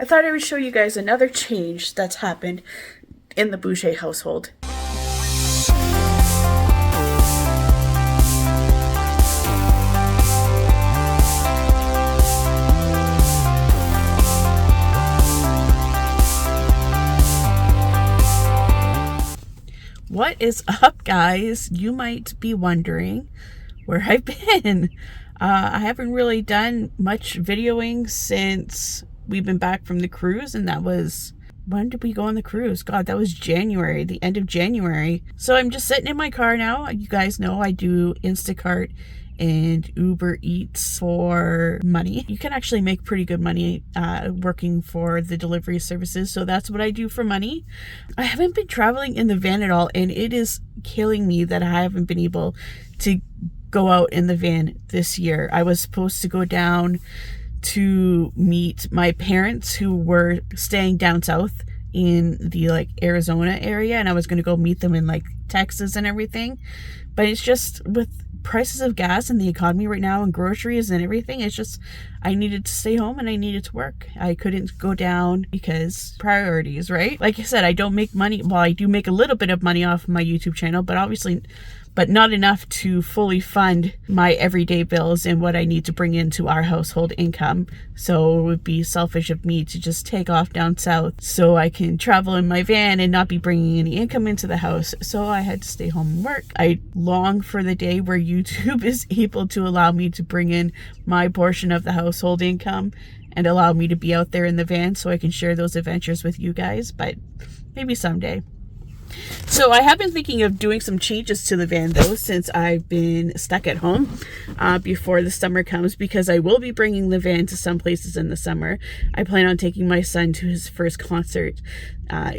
I thought I would show you guys another change that's happened in the Boucher household. What is up, guys? You might be wondering where I've been. I haven't really done much videoing since we've been back from the cruise, and that was, when did we go on the cruise? God, that was January, the end of January. So I'm just sitting in my car now. You guys know I do Instacart and Uber Eats for money. You can actually make pretty good money working for the delivery services, so that's what I do for money. I haven't been traveling in the van at all, and it is killing me that I haven't been able to go out in the van this year. I was supposed to go down to meet my parents who were staying down south in the Arizona area, and I was going to go meet them in Texas and everything, but it's just with prices of gas and the economy right now and groceries and everything, it's just I needed to stay home and I needed to work. I couldn't go down because priorities, right? Like I said, I don't make money. Well, I do make a little bit of money off my YouTube channel, but not enough to fully fund my everyday bills and what I need to bring into our household income. So it would be selfish of me to just take off down south so I can travel in my van and not be bringing any income into the house. So I had to stay home and work. I long for the day where YouTube is able to allow me to bring in my portion of the household income and allow me to be out there in the van so I can share those adventures with you guys, but maybe someday. So I have been thinking of doing some changes to the van though, since I've been stuck at home before the summer comes, because I will be bringing the van to some places in the summer. I plan on taking my son to his first concert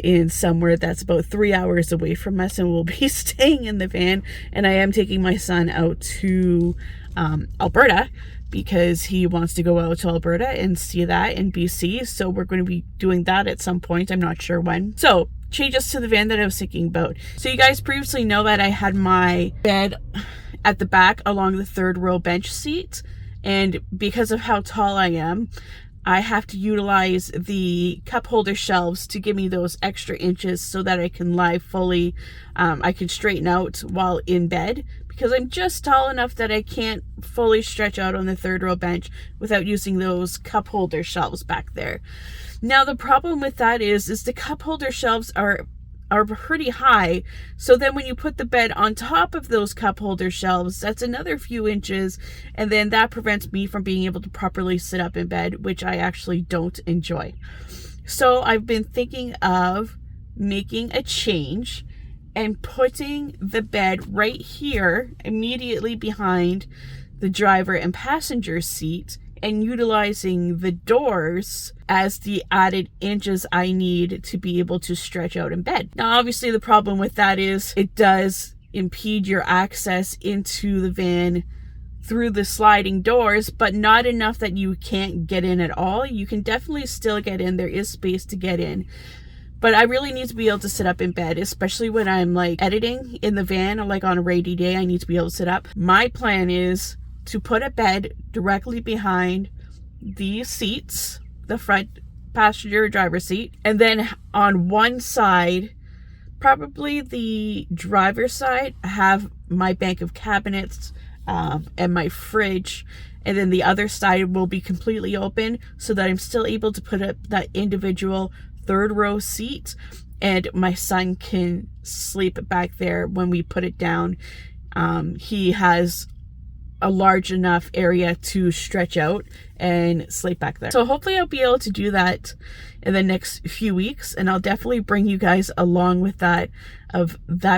in somewhere that's about 3 hours away from us, and we'll be staying in the van. And I am taking my son out to Alberta, because he wants to go out to Alberta and see that in BC. So we're going to be doing that at some point. I'm not sure when. So changes to the van that I was thinking about. So you guys previously know that I had my bed at the back along the third row bench seat. And because of how tall I am, I have to utilize the cup holder shelves to give me those extra inches so that I can lie fully. I can straighten out while in bed, because I'm just tall enough that I can't fully stretch out on the third row bench without using those cup holder shelves back there. Now, the problem with that is the cup holder shelves are pretty high. So then when you put the bed on top of those cup holder shelves, that's another few inches. And then that prevents me from being able to properly sit up in bed, which I actually don't enjoy. So I've been thinking of making a change and putting the bed right here immediately behind the driver and passenger seat, and utilizing the doors as the added inches I need to be able to stretch out in bed. Now, obviously, the problem with that is it does impede your access into the van through the sliding doors, but not enough that you can't get in at all. You can definitely still get in. There is space to get in. But I really need to be able to sit up in bed, especially when I'm editing in the van, or on a rainy day, I need to be able to sit up. My plan is to put a bed directly behind the seats, the front passenger driver seat, and then on one side, probably the driver's side, have my bank of cabinets and my fridge, and then the other side will be completely open so that I'm still able to put up that individual third row seat, and my son can sleep back there when we put it down. He has a large enough area to stretch out and sleep back there. So hopefully I'll be able to do that in the next few weeks, and I'll definitely bring you guys along with that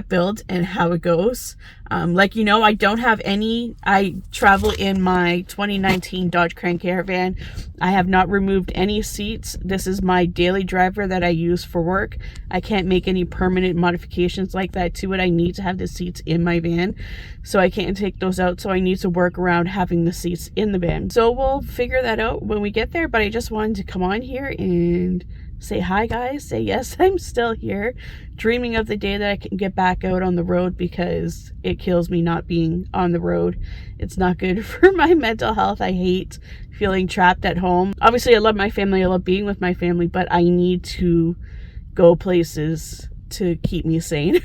build and how it goes. I don't have I travel in my 2019 Dodge Grand Caravan. I have not removed any seats. This is my daily driver that I use for work. I can't make any permanent modifications like that to it. I need to have the seats in my van, so I can't take those out. So I need to work around having the seats in the van. So we'll figure figure that out when we get there, but I just wanted to come on here and say hi, guys. Say yes, I'm still here, dreaming of the day that I can get back out on the road, because it kills me not being on the road. It's not good for my mental health. I hate feeling trapped at home. Obviously, I love my family. I love being with my family, but I need to go places to keep me sane.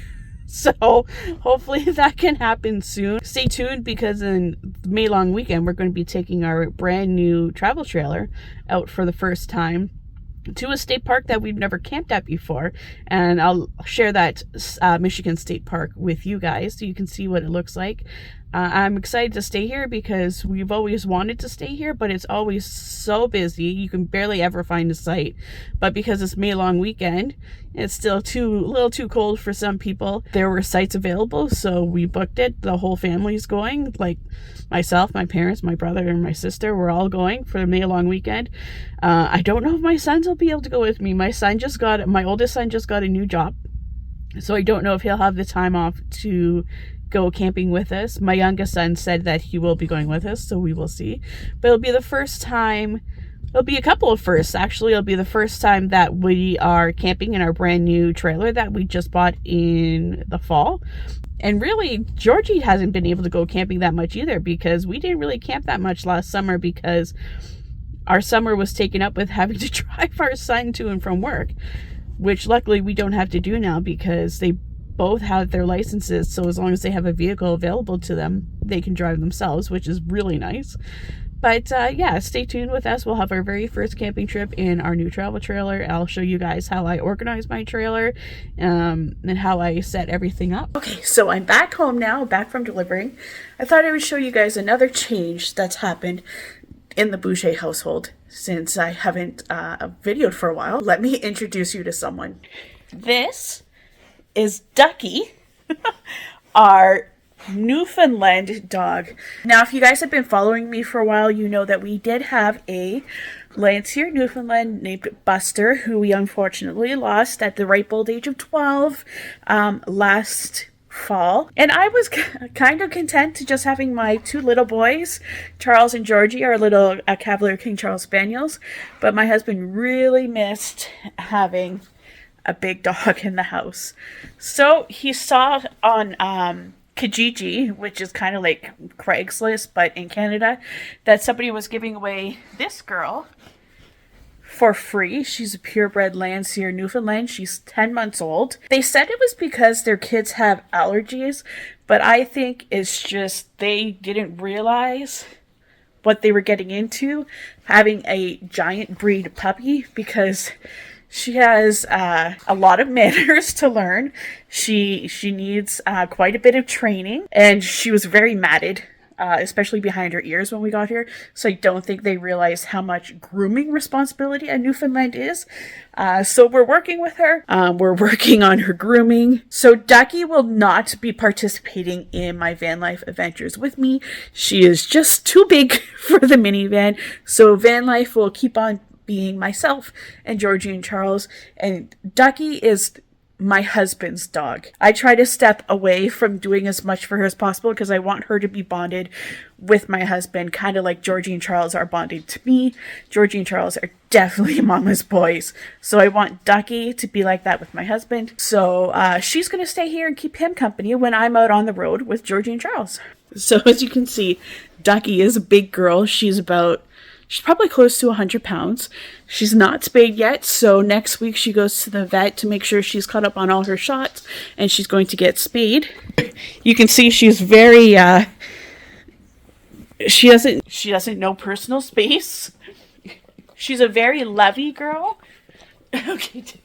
So hopefully that can happen soon. Stay tuned, because in May long weekend, we're going to be taking our brand new travel trailer out for the first time to a state park that we've never camped at before, and I'll share that Michigan State Park with you guys so you can see what it looks like. I'm excited to stay here because we've always wanted to stay here, but it's always so busy. You can barely ever find a site. But because it's May long weekend, it's still a little too cold for some people. There were sites available, so we booked it. The whole family's going, like myself, my parents, my brother, and my sister. We're all going for the May long weekend. I don't know if my sons will be able to go with me. My oldest son just got a new job, so I don't know if he'll have the time off to go camping with us. My youngest son said that he will be going with us, so we will see. But it'll be the first time, it'll be a couple of firsts actually. It'll be the first time that we are camping in our brand new trailer that we just bought in the fall. And really, Georgie hasn't been able to go camping that much either, because we didn't really camp that much last summer, because our summer was taken up with having to drive our son to and from work, which luckily we don't have to do now, because they both have their licenses, so as long as they have a vehicle available to them, they can drive themselves, which is really nice. But yeah, stay tuned with us. We'll have our very first camping trip in our new travel trailer. I'll show you guys how I organize my trailer and how I set everything up. Okay, so I'm back home now, back from delivering. I thought I would show you guys another change that's happened in the Boucher household since I haven't videoed for a while. Let me introduce you to someone. This is Ducky, our Newfoundland dog. Now, if you guys have been following me for a while, you know that we did have a Lancier Newfoundland named Buster, who we unfortunately lost at the ripe old age of 12 last fall. And I was kind of content to just having my two little boys, Charles and Georgie, our little Cavalier King Charles Spaniels. But my husband really missed having a big dog in the house. So he saw on Kijiji, which is kind of like Craigslist, but in Canada, that somebody was giving away this girl for free. She's a purebred Lancier Newfoundland. She's 10 months old. They said it was because their kids have allergies, but I think it's just they didn't realize what they were getting into having a giant breed puppy, because she has a lot of manners to learn. She needs quite a bit of training, and she was very matted, especially behind her ears when we got here. So I don't think they realized how much grooming responsibility a Newfoundland is. So we're working with her. We're working on her grooming. So Ducky will not be participating in my van life adventures with me. She is just too big for the minivan. So van life will keep on being myself and Georgie and Charles, and Ducky is my husband's dog. I try to step away from doing as much for her as possible because I want her to be bonded with my husband, kind of like Georgie and Charles are bonded to me. Georgie and Charles are definitely mama's boys, so I want Ducky to be like that with my husband. So she's going to stay here and keep him company when I'm out on the road with Georgie and Charles. So as you can see, Ducky is a big girl. She's probably close to 100 pounds. She's not spayed yet, so next week she goes to the vet to make sure she's caught up on all her shots, and she's going to get spayed. You can see she's very, she doesn't know personal space. She's a very lovey girl. Okay.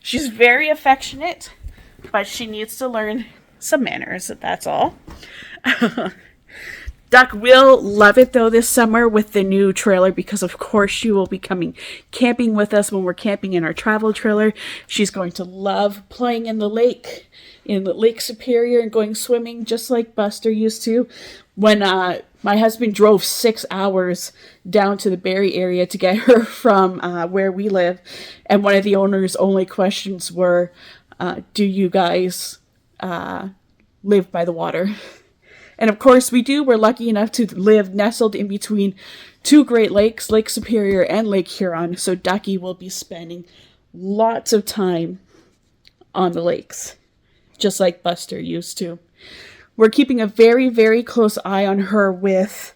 She's very affectionate, but she needs to learn some manners, that's all. Duck will love it, though, this summer with the new trailer, because, of course, she will be coming camping with us when we're camping in our travel trailer. She's going to love playing in Lake Superior, and going swimming just like Buster used to. When my husband drove 6 hours down to the Barrie area to get her from where we live, and one of the owner's only questions were, do you guys live by the water? And of course we're lucky enough to live nestled in between two Great Lakes, Lake Superior and Lake Huron. So Ducky will be spending lots of time on the lakes, just like Buster used to. We're keeping a very, very close eye on her with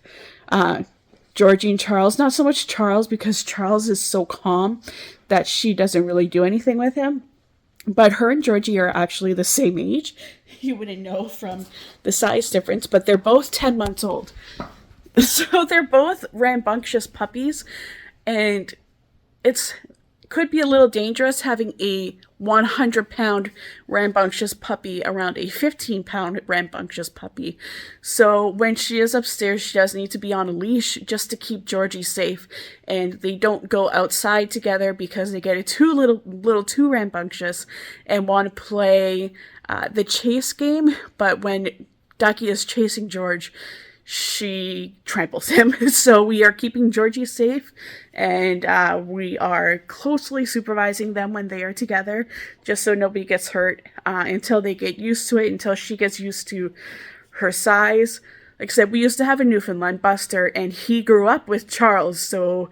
Georgie and Charles. Not so much Charles, because Charles is so calm that she doesn't really do anything with him. But her and Georgie are actually the same age. You wouldn't know from the size difference, but they're both 10 months old. So they're both rambunctious puppies, and could be a little dangerous having a 100-pound rambunctious puppy around a 15-pound rambunctious puppy. So when she is upstairs, she does need to be on a leash just to keep Georgie safe, and they don't go outside together because they get too rambunctious and want to play the chase game. But when Ducky is chasing George, she tramples him. So we are keeping Georgie safe, and we are closely supervising them when they are together, just so nobody gets hurt until they get used to it, until she gets used to her size. Like I said, we used to have a Newfoundland, Buster, and he grew up with Charles, so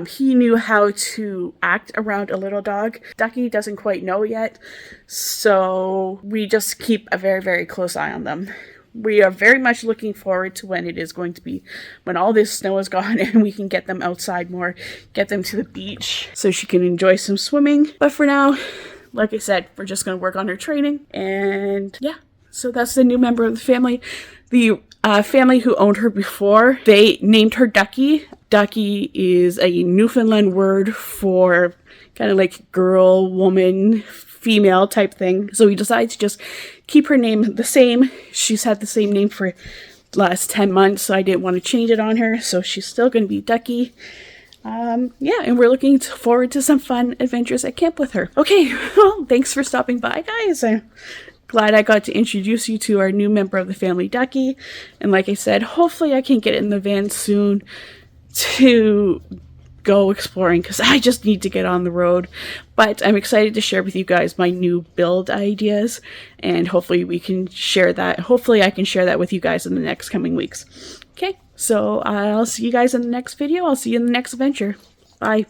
he knew how to act around a little dog. Ducky doesn't quite know yet, so we just keep a very, very close eye on them. We are very much looking forward to when it is going to be, when all this snow is gone and we can get them outside more, get them to the beach so she can enjoy some swimming. But for now, like I said, we're just going to work on her training. And yeah, so that's the new member of the family. The family who owned her before, they named her Ducky. Ducky is a Newfoundland word for kind of like girl, woman, female type thing. So we decided to just keep her name the same. She's had the same name for the last 10 months, so I didn't want to change it on her. So she's still going to be Ducky. Yeah, and we're looking forward to some fun adventures at camp with her. Okay, well, thanks for stopping by, guys. I'm glad I got to introduce you to our new member of the family, Ducky. And like I said, hopefully I can get in the van soon to go exploring, because I just need to get on the road. But I'm excited to share with you guys my new build ideas, and hopefully we can share that. Hopefully I can share that with you guys in the next coming weeks. Okay, so I'll see you guys in the next video. I'll see you in the next adventure. Bye.